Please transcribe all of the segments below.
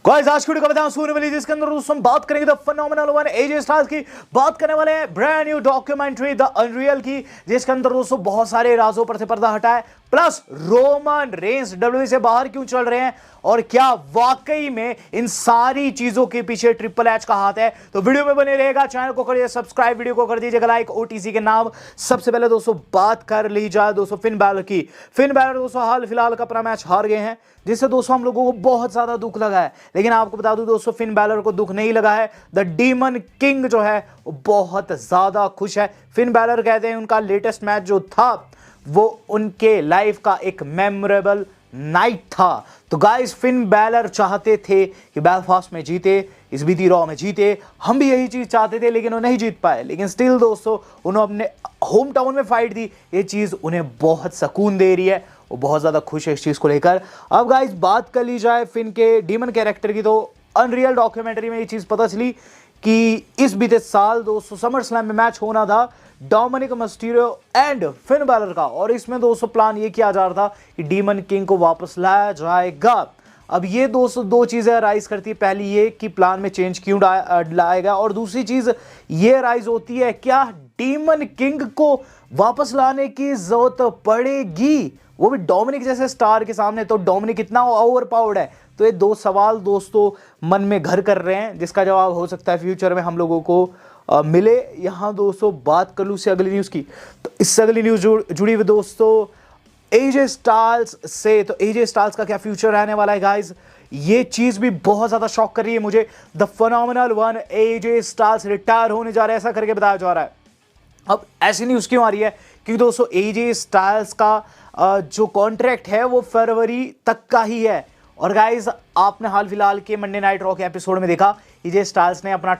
Guys आज की video को बताऊं सोने वाली जिसके अंदर दोस्तों हम बात करेंगे the phenomenal one AJ Styles की। बात करने वाले हैं brand new documentary the unreal की, जिसके अंदर दोस्तों बहुत सारे राजों पर से पर्दा हटा है। प्लस रोमन रेंस डब्ल्यूडब्ल्यूई से बाहर क्यों चल रहे हैं और क्या वाकई में इन सारी चीजों के पीछे ट्रिपल एच का हाथ है। तो वीडियो में बने रहेगा, चैनल को करिए सब्सक्राइब, वीडियो को कर दीजिएगा लाइक। ओटीसी के नाम सबसे पहले दोस्तों बात कर ली जाए दोस्तों फिन बैलर की। फिन बैलर दोस्तों हाल फिलहाल का अपना मैच हार गए हैं, जिससे दोस्तों हम लोगों को बहुत ज्यादा दुख लगा है। लेकिन आपको बता दूं दोस्तों फिन बैलर को दुख नहीं लगा है। द डीमन किंग जो है वो बहुत ज्यादा खुश है। फिन बैलर कहते हैं उनका लेटेस्ट मैच जो था वो उनके लाइफ का एक मेमोरेबल नाइट था। तो गाइस फिन बैलर चाहते थे कि बेलफास्ट में जीते, इस बीती रॉ में जीते। हम भी यही चीज चाहते थे लेकिन वो नहीं जीत पाए। लेकिन स्टिल दोस्तों उन्होंने अपने होम टाउन में फाइट दी, ये चीज उन्हें बहुत सुकून दे रही है, वो बहुत ज्यादा खुश है इस चीज को लेकर। अब गाइस बात कर ली जाए फिन के डीमन कैरेक्टर की, तो अनरियल डॉक्यूमेंट्री में ये चीज पता चली कि इस बीते साल दोस्तों समर स्लैम में मैच होना था Dominik Mysterio and Finn Balor का, और इसमें दोस्तों प्लान ये किया जा रहा था कि डीमन किंग को वापस लाया जाएगा। अब ये दोस्तों दो चीजें राइज करती है, पहली ये कि प्लान में चेंज क्यों लाएगा, और दूसरी चीज ये राइज होती है क्या डीमन किंग को वापस लाने की जरूरत पड़ेगी, वो भी डोमिनिक जैसे स्टार के सामने। तो डोमिनिक इतना ओवर पावर्ड है। तो ये दो सवाल दोस्तों मन में घर कर रहे हैं, जिसका जवाब हो सकता है फ्यूचर में हम लोगों को मिले। यहां दोस्तों बात कर लूं से अगली न्यूज की, तो इससे अगली न्यूज जुड़ी हुई दोस्तों एजे स्टाइल्स से। तो एजे स्टाइल्स का क्या फ्यूचर रहने वाला है गाइस, ये चीज भी बहुत ज्यादा शॉक कर रही है मुझे। The phenomenal one AJ Styles retire होने जा रहे हैं, ऐसा करके बताया जा रहा है। अब ऐसी न्यूज क्यों आ रही है, क्योंकि दोस्तों एजे स्टाइल्स का जो कॉन्ट्रैक्ट है वो फरवरी तक का ही है। और गाइज आपने हाल फिलहाल के मंडे नाइट रॉ के एपिसोड में देखा एजे स्टाइल्स ने अपना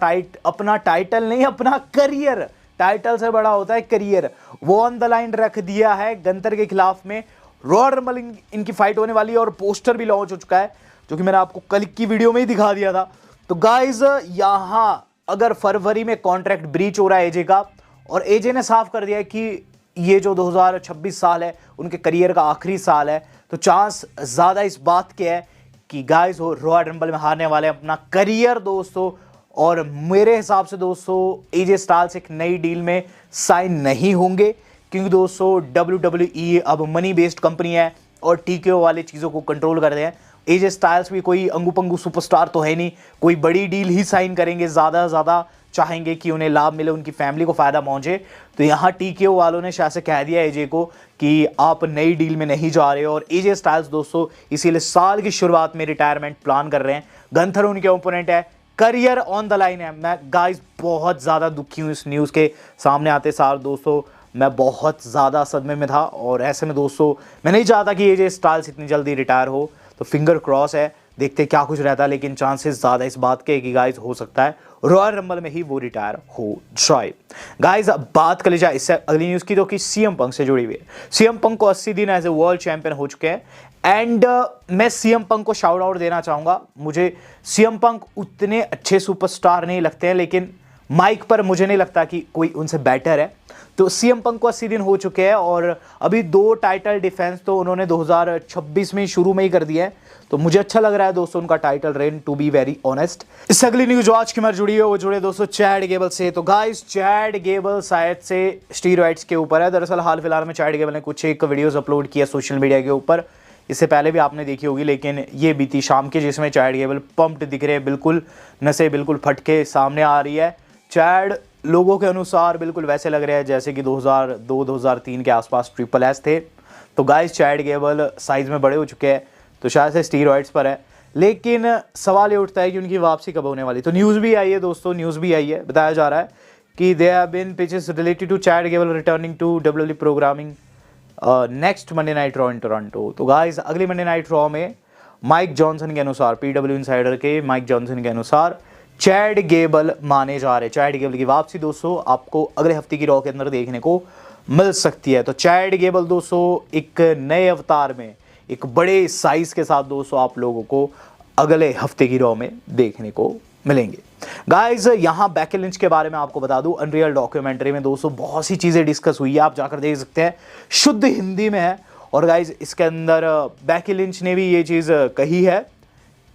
टाइटल नहीं, अपना करियर, टाइटल से बड़ा होता है करियर, वो ऑन द लाइन रख दिया है गंतर के खिलाफ में। रॉयल रंबल इनकी फाइट होने वाली है और पोस्टर भी लॉन्च हो चुका है, जो कि मैंने आपको कल की वीडियो में ही दिखा दिया था। तो गाइज यहां अगर फरवरी में कॉन्ट्रैक्ट ब्रीच हो रहा है एजे का, और एजे ने साफ कर दिया है कि ये जो 2026 साल है उनके करियर का आखिरी साल है, तो चांस ज्यादा इस बात के है कि गाइस वो रॉयल रंबल में हारने वाले हैं अपना करियर दोस्तों। और मेरे हिसाब से दोस्तों एजे स्टाइल्स एक नई डील में साइन नहीं होंगे, क्योंकि दोस्तों WWE अब मनी बेस्ड कंपनी है और टीकेओ वाले चीज़ों को कंट्रोल कर रहे हैं। एजे स्टाइल्स भी कोई अंगू पंगू सुपरस्टार तो है नहीं, कोई बड़ी डील ही साइन करेंगे, ज़्यादा से ज़्यादा चाहेंगे कि उन्हें लाभ मिले, उनकी फैमिली को फायदा पहुंचे। तो यहाँ टीकेओ वालों ने शायद से कह दिया एजे को कि आप नई डील में नहीं जा रहे हो, और एजे स्टाइल्स दोस्तों इसीलिए साल की शुरुआत में रिटायरमेंट प्लान कर रहे हैं। गंथर उनके ओपोनेंट है, करियर ऑन द लाइन है। मैं गाइस बहुत ज़्यादा दुखी हूँ इस न्यूज़ के सामने आते सार दोस्तों, मैं बहुत ज़्यादा सदमे में था। और ऐसे में दोस्तों मैं नहीं चाहता कि एजे स्टाइल्स इतनी जल्दी रिटायर हो, तो फिंगर क्रॉस है, देखते क्या कुछ रहता है। लेकिन चांसेस ज़्यादा इस बात के कि गाइस हो सकता है रॉयल रंबल में ही वो रिटायर हो जाए। गाइस अब बात कर ली जाए इससे अगली न्यूज़ की, जो कि सीएम पंक से जुड़ी हुई है। सीएम पंक को 80 दिन एज ए वर्ल्ड चैंपियन हो चुके हैं, एंड मैं सीएम पंक को शाउट आउट देना चाहूँगा। मुझे सीएम पंक उतने अच्छे सुपरस्टार नहीं लगते हैं, लेकिन माइक पर मुझे नहीं लगता कि कोई उनसे बेटर है। तो सीएम पंक को 80 दिन हो चुके हैं, और अभी 2 टाइटल डिफेंस तो उन्होंने 2026 में शुरू में ही कर दिया है। तो मुझे अच्छा लग रहा है दोस्तों उनका title rain, to be very honest. इससे अगली न्यूज जो आज की हमारी जुड़ी है वो जुड़े दोस्तों चैड गेबल से। तो गाइस चैड गेबल शायद से स्टीरॉइड्स के ऊपर है। दरअसल हाल फिलहाल में चैड गेबल ने कुछ एक वीडियोस अपलोड किया सोशल मीडिया के ऊपर, इससे पहले भी आपने देखी होगी, लेकिन ये बीती शाम के, जिसमें चैड गेबल पंप्ड दिख रहे हैं, बिल्कुल नसें बिल्कुल फटके सामने आ रही है। चैड लोगों के अनुसार बिल्कुल वैसे लग रहे हैं जैसे कि 2002-2003 के आसपास ट्रिपल एच थे। तो गाइस चैड गेबल साइज में बड़े हो चुके हैं, तो शायद से स्टीरॉइड्स पर है। लेकिन सवाल ये उठता है कि उनकी वापसी कब होने वाली। तो न्यूज़ भी आई है दोस्तों, न्यूज़ भी आई है, बताया जा रहा है कि they have been pitches related to Chad Gable returning to WWE programming next Monday night Raw in Toronto. तो गाइस अगली मंडे नाइट रॉ में माइक जॉनसन के अनुसार, PW इनसाइडर के माइक जॉनसन के अनुसार चैड गेबल माने जा रहे। चैड गेबल की वापसी दोस्तों आपको अगले हफ्ते की रॉ के अंदर देखने को मिल सकती है। तो चैड गेबल दोस्तों एक नए अवतार में, एक बड़े साइज के साथ दोस्तों आप लोगों को अगले हफ्ते की रॉ में देखने को मिलेंगे। गाइस यहां बेकी लिंच के बारे में आपको बता दूं, अनरियल डॉक्यूमेंट्री में दोस्तों बहुत सी चीजें डिस्कस हुई है, आप जाकर देख सकते हैं, शुद्ध हिंदी में है। और गाइस इसके अंदर बेकी लिंच ने भी ये चीज कही है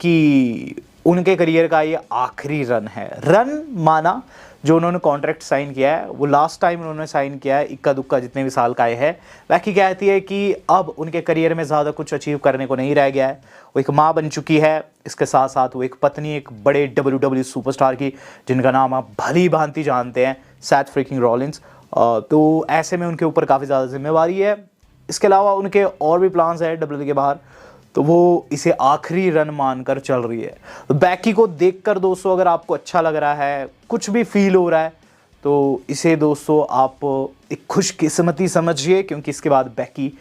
कि उनके करियर का ये आखिरी रन है। रन माना जो उन्होंने कॉन्ट्रैक्ट साइन किया है वो लास्ट टाइम उन्होंने साइन किया है, इक्का दुक्का जितने भी साल का है। बाकी कहती है कि अब उनके करियर में ज़्यादा कुछ अचीव करने को नहीं रह गया है। वो एक माँ बन चुकी है, इसके साथ साथ वो एक पत्नी, एक बड़े WWE सुपरस्टार की, जिनका नाम आप भली भांति जानते हैं, सेथ फ्रीकिंग रॉलिंस। तो ऐसे में उनके ऊपर काफ़ी ज़्यादा जिम्मेवारी है। इसके अलावा उनके और भी प्लान्स हैं WWE के बाहर, तो वो इसे आखिरी रन मानकर चल रही है। तो बैकी को देखकर दोस्तों अगर आपको अच्छा लग रहा है, कुछ भी फील हो रहा है, तो इसे दोस्तों आप एक खुशकिस्मती समझिए, क्योंकि इसके बाद बैकी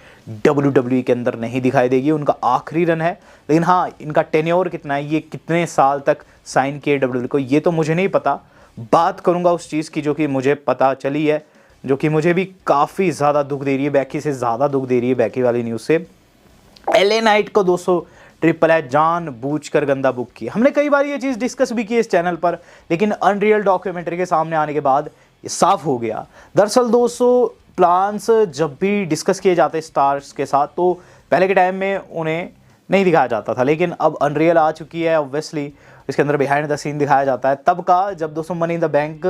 WWE के अंदर नहीं दिखाई देगी। उनका आखिरी रन है। लेकिन हाँ, इनका टेन्योर कितना है, ये कितने साल तक साइन किए WWE को, ये तो मुझे नहीं पता। बात करूँगा उस चीज़ की जो कि मुझे पता चली है, जो कि मुझे भी काफ़ी ज़्यादा दुख दे रही है, बैकी से ज़्यादा दुख दे रही है बैकी वाली न्यूज़ से। LA नाइट को दोस्तों ट्रिपल एच जानबूझकर गंदा बुक किया। हमने कई बार ये चीज़ डिस्कस भी की इस चैनल पर, लेकिन अनरियल डॉक्यूमेंट्री के सामने आने के बाद ये साफ हो गया। दरअसल दोस्तों प्लान्स जब भी डिस्कस किए जाते स्टार्स के साथ, तो पहले के टाइम में उन्हें नहीं दिखाया जाता था, लेकिन अब अनरियल आ चुकी है। ऑब्वियसली इसके अंदर बिहाइंड द सीन दिखाया जाता है तब का, जब दोस्तों मनी इन द बैंक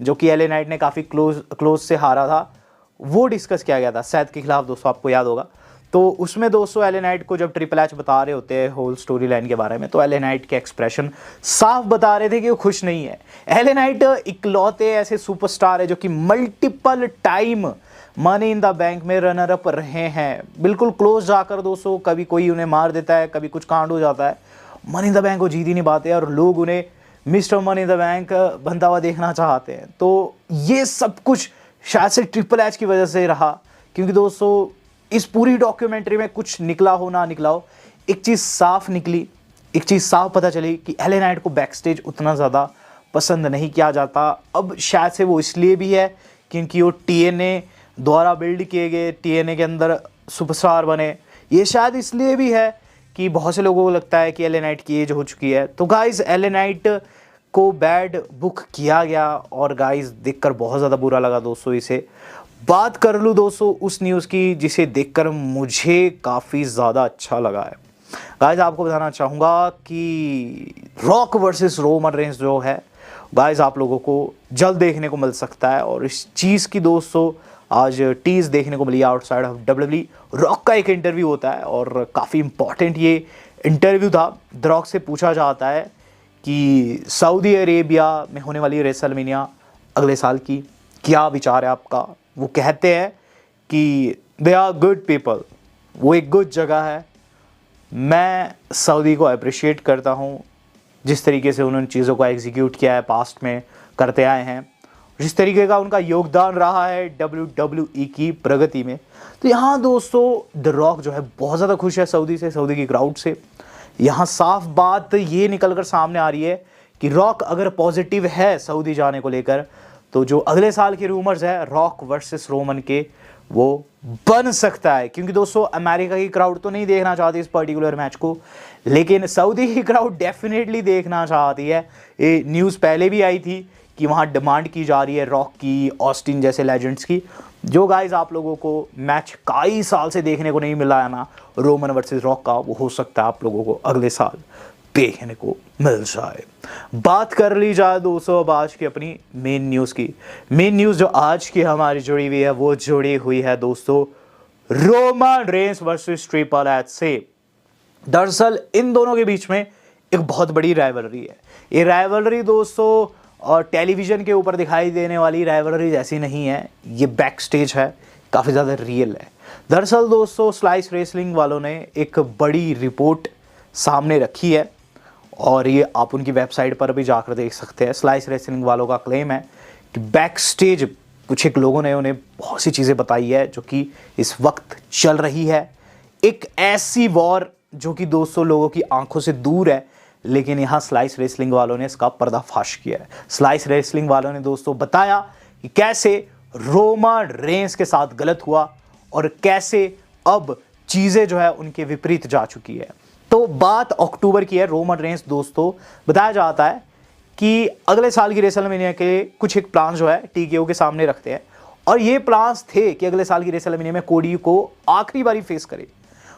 जो कि LA नाइट ने काफ़ी क्लोज से हारा था, वो डिस्कस किया गया था सेथ के खिलाफ, दोस्तों आपको याद होगा। तो उसमें दोस्तों LA नाइट को जब ट्रिपल एच बता रहे होते हैं होल स्टोरी लाइन के बारे में, तो LA नाइट के एक्सप्रेशन साफ बता रहे थे कि वो खुश नहीं है। LA नाइट इकलौते ऐसे सुपरस्टार है जो कि multiple time money in the bank में रनर अप रहे हैं। बिल्कुल क्लोज जाकर दोस्तों कभी कोई उन्हें मार देता है, कभी कुछ कांड हो जाता है, मनी इन द बैंक को जीत ही नहीं पाते और लोग उन्हें mister money in the bank बनता हुआ देखना चाहते हैं। तो ये सब कुछ शायद से ट्रिपल एच की वजह से रहा, क्योंकि दोस्तों इस पूरी डॉक्यूमेंट्री में कुछ निकला हो ना निकला हो, एक चीज़ साफ निकली, एक चीज़ साफ पता चली कि LA नाइट को बैकस्टेज उतना ज़्यादा पसंद नहीं किया जाता। अब शायद से वो इसलिए भी है क्योंकि वो TNA द्वारा बिल्ड किए गए, TNA के अंदर सुपरस्टार बने। ये शायद इसलिए भी है कि बहुत से लोगों को लगता है कि LA नाइट की एज हो चुकी है। तो गाइज़ LA नाइट को बैड बुक किया गया और गाइज़ देखकर बहुत ज़्यादा बुरा लगा दोस्तों। इसे बात कर लूँ दोस्तों उस न्यूज़ की जिसे देखकर मुझे काफ़ी ज़्यादा अच्छा लगा है। गाइज़ आपको बताना चाहूँगा कि रॉक वर्सेस रोमन रेंस जो है गाइज़ आप लोगों को जल्द देखने को मिल सकता है। और इस चीज़ की दोस्तों आज टीज़ देखने को मिली आउटसाइड ऑफ WWE। रॉक का एक इंटरव्यू होता है और काफ़ी इंपॉर्टेंट ये इंटरव्यू था। द रॉक से पूछा जाता है कि सऊदी अरेबिया में होने वाली रेसलमेनिया अगले साल की क्या विचार है आपका। वो कहते हैं कि दे आर गुड पीपल, वो एक गुड जगह है। मैं सऊदी को अप्रिशिएट करता हूँ जिस तरीके से उन्होंने चीज़ों को एग्जीक्यूट किया है, पास्ट में करते आए हैं, जिस तरीके का उनका योगदान रहा है WWE की प्रगति में। तो यहाँ दोस्तों द रॉक जो है बहुत ज़्यादा खुश है सऊदी से, सऊदी की क्राउड से। यहाँ साफ बात ये निकल कर सामने आ रही है कि रॉक अगर पॉजिटिव है सऊदी जाने को लेकर, तो जो अगले साल के रूमर्स है रॉक वर्सेस रोमन के, वो बन सकता है। क्योंकि दोस्तों अमेरिका की क्राउड तो नहीं देखना चाहती इस पर्टिकुलर मैच को, लेकिन सऊदी की क्राउड डेफिनेटली देखना चाहती है। ये न्यूज़ पहले भी आई थी कि वहाँ डिमांड की जा रही है रॉक की, ऑस्टिन जैसे लेजेंड्स की। जो गाइज आप लोगों को मैच कई साल से देखने को नहीं मिला है ना रोमन वर्सेस रॉक का, वो हो सकता है आप लोगों को अगले साल देखने को मिल जाए। बात कर ली जाए दोस्तों अब आज की अपनी मेन न्यूज़ की। मेन न्यूज़ जो आज की हमारी जुड़ी हुई है वो जुड़ी हुई है दोस्तों Roman Reigns versus triple H से। दरअसल इन दोनों के बीच में एक बहुत बड़ी राइवलरी है। ये राइवलरी दोस्तों और टेलीविज़न के ऊपर दिखाई देने वाली राइवलरी जैसी नहीं है, ये बैक स्टेज है, काफ़ी ज़्यादा रियल है। दरअसल दोस्तों स्लाइस रेसलिंग वालों ने एक बड़ी रिपोर्ट सामने रखी है और ये आप उनकी वेबसाइट पर भी जाकर देख सकते हैं। स्लाइस रेसलिंग वालों का क्लेम है कि बैक स्टेज कुछ एक लोगों ने उन्हें बहुत सी चीज़ें बताई है जो कि इस वक्त चल रही है। एक ऐसी वॉर जो कि दोस्तों लोगों की आंखों से दूर है, लेकिन यहाँ स्लाइस रेसलिंग वालों ने इसका पर्दाफाश किया है। स्लाइस रेसलिंग वालों ने दोस्तों बताया कि कैसे रोमन रेंस के साथ गलत हुआ और कैसे अब चीज़ें जो है उनके विपरीत जा चुकी है। तो बात अक्टूबर की है। रोमन रेंस दोस्तों बताया जाता है कि अगले साल की रेसलमेनिया के कुछ एक प्लान जो है TKO के सामने रखते हैं और ये प्लान्स थे कि अगले साल की रेसलमेनिया में कोडी को आखिरी बारी फेस करे।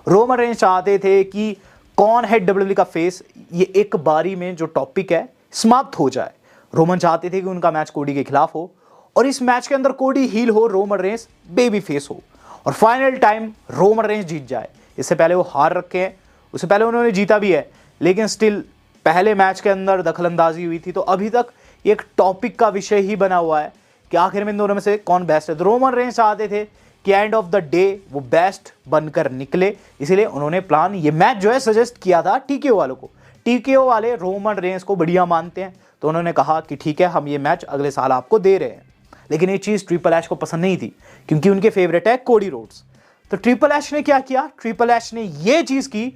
रोमन रेंस चाहते थे कि कौन है डब्ल्यूडब्ल्यूई का फेस, ये एक बारी में जो टॉपिक है समाप्त हो जाए। रोमन चाहते थे कि उनका मैच कोडी के खिलाफ हो और इस मैच के अंदर कोडी हील हो, रोमन रेंस बेबी फेस हो और फाइनल टाइम रोमन रेंस जीत जाए। इससे पहले वो हार रखे हैं, उससे पहले उन्होंने जीता भी है, लेकिन स्टिल पहले मैच के अंदर दखलंदाजी हुई थी। तो अभी तक एक टॉपिक का विषय ही बना हुआ है कि आखिर में इन दोनों में से कौन बेस्ट है। तो रोमन रेंस चाहते थे कि एंड ऑफ द डे वो बेस्ट बनकर निकले, इसीलिए उन्होंने प्लान ये मैच जो है सजेस्ट किया था टीकेओ वालों को। टीकेओ वाले रोमन रेंस को बढ़िया मानते हैं, तो उन्होंने कहा कि ठीक है, हम ये मैच अगले साल आपको दे रहे हैं। लेकिन ये चीज़ ट्रिपल एच को पसंद नहीं थी, क्योंकि उनके फेवरेट है कोडी रोड्स। तो ट्रिपल एच ने क्या किया, ट्रिपल एच ने ये चीज़ की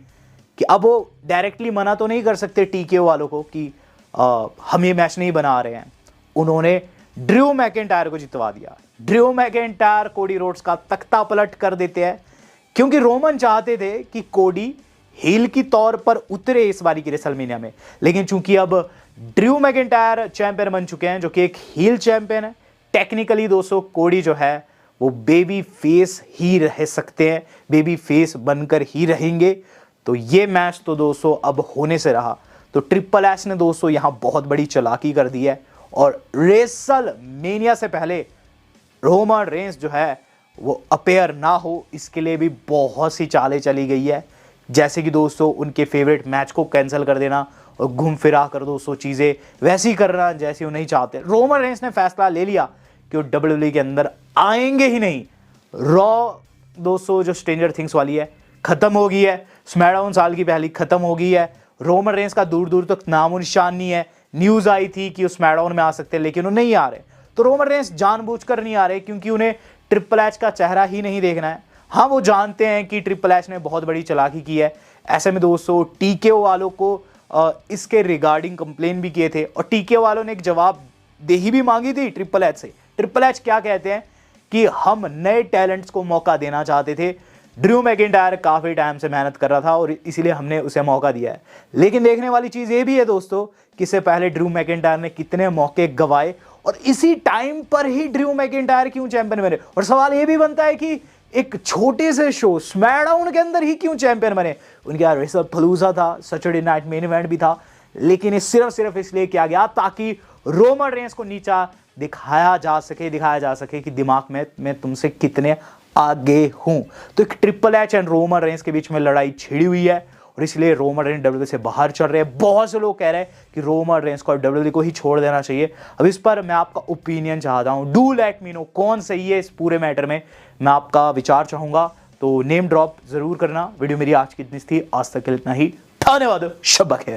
कि अब वो डायरेक्टली मना तो नहीं कर सकते टीकेओ वालों को कि हम ये मैच नहीं बना रहे हैं। उन्होंने ड्रू मैकिंटायर को जितवा दिया। ड्रू मैकिंटायर कोडी रोड्स का तख्ता पलट कर देते हैं, क्योंकि रोमन चाहते थे कि कोडी हील की तौर पर उतरे इस बारी की रेसलमेनिया में, लेकिन चूंकि अब ड्रू मैकिंटायर चैंपियन बन चुके हैं, जो कि एक हील चैंपियन है, टेक्निकली दोस्तों कोडी जो है वो बेबी फेस ही रह सकते हैं, बेबी फेस बनकर ही रहेंगे। तो ये मैच तो दोस्तों अब होने से रहा। तो ट्रिपल एच ने दोस्तों यहां बहुत बड़ी चालाकी कर दी है और रेसलमेनिया से पहले रोमन रेंस जो है वो अपेयर ना हो, इसके लिए भी बहुत सी चालें चली गई है। जैसे कि दोस्तों उनके फेवरेट मैच को कैंसिल कर देना और घूम फिरा कर दोस्तों चीज़ें वैसी करना जैसी वो नहीं चाहते। रोमन रेंस ने फैसला ले लिया कि वो डब्ल्यूडब्ल्यूई के अंदर आएंगे ही नहीं। रॉ दोस्तों जो स्ट्रेंजर थिंग्स वाली है खत्म हो गई है, स्मैकडाउन साल की पहली खत्म हो गई है। रोमन रेंस का दूर दूर तक नामो निशान नहीं है। न्यूज़ आई थी कि वो स्मैकडाउन में आ सकते हैं, लेकिन वो नहीं आ रहे। तो रोमन रेंस जानबूझकर नहीं आ रहे, क्योंकि उन्हें ट्रिपल एच का चेहरा ही नहीं देखना है। हाँ, वो जानते हैं कि ट्रिपल एच ने बहुत बड़ी चालाकी की है। ऐसे में दोस्तों टीकेओ वालों को इसके रिगार्डिंग कंप्लेन भी किए थे और टीकेओ वालों ने एक जवाब देही भी मांगी थी ट्रिपल एच से। ट्रिपल एच क्या कहते हैं कि हम नए टैलेंट्स को मौका देना चाहते थे। ड्रू मैकिंटायर काफ़ी टाइम से मेहनत कर रहा था और इसीलिए हमने उसे मौका दिया है। लेकिन देखने वाली चीज़ ये भी है दोस्तों कि इससे पहले ड्रू मैकिंटायर ने कितने मौके गंवाए और इसी टाइम पर ही ड्रू मैकिंटायर क्यों चैंपियन बने। और सवाल ये भी बनता है कि एक छोटे से शो स्मैकडाउन के अंदर ही क्यों चैंपियन बने। उनके यहाँ रेसलपलूजा था, सैटरडे नाइट मेन इवेंट भी था, लेकिन ये सिर्फ इसलिए किया गया ताकि रोमन रेंस को नीचा दिखाया जा सके कि दिमाग में मैं तुमसे कितने आगे हूं। तो एक triple H and Roman Reigns के बीच में लड़ाई छिड़ी हुई है और इसलिए रोमन रेंस डब्ल्यूडब्ल्यूई से बाहर चल रहे हैं। बहुत से लोग कह रहे हैं कि रोमन रेंस को डब्ल्यूडब्ल्यूई को ही छोड़ देना चाहिए। अब इस पर मैं आपका ओपिनियन चाहता हूं, डू लेट मी नो कौन सही है इस पूरे मैटर में। मैं आपका विचार चाहूंगा, तो नेम ड्रॉप जरूर करना। वीडियो मेरी आज की इतनी थी, आज तक के लिए इतना ही। धन्यवाद, शब्बा खैर।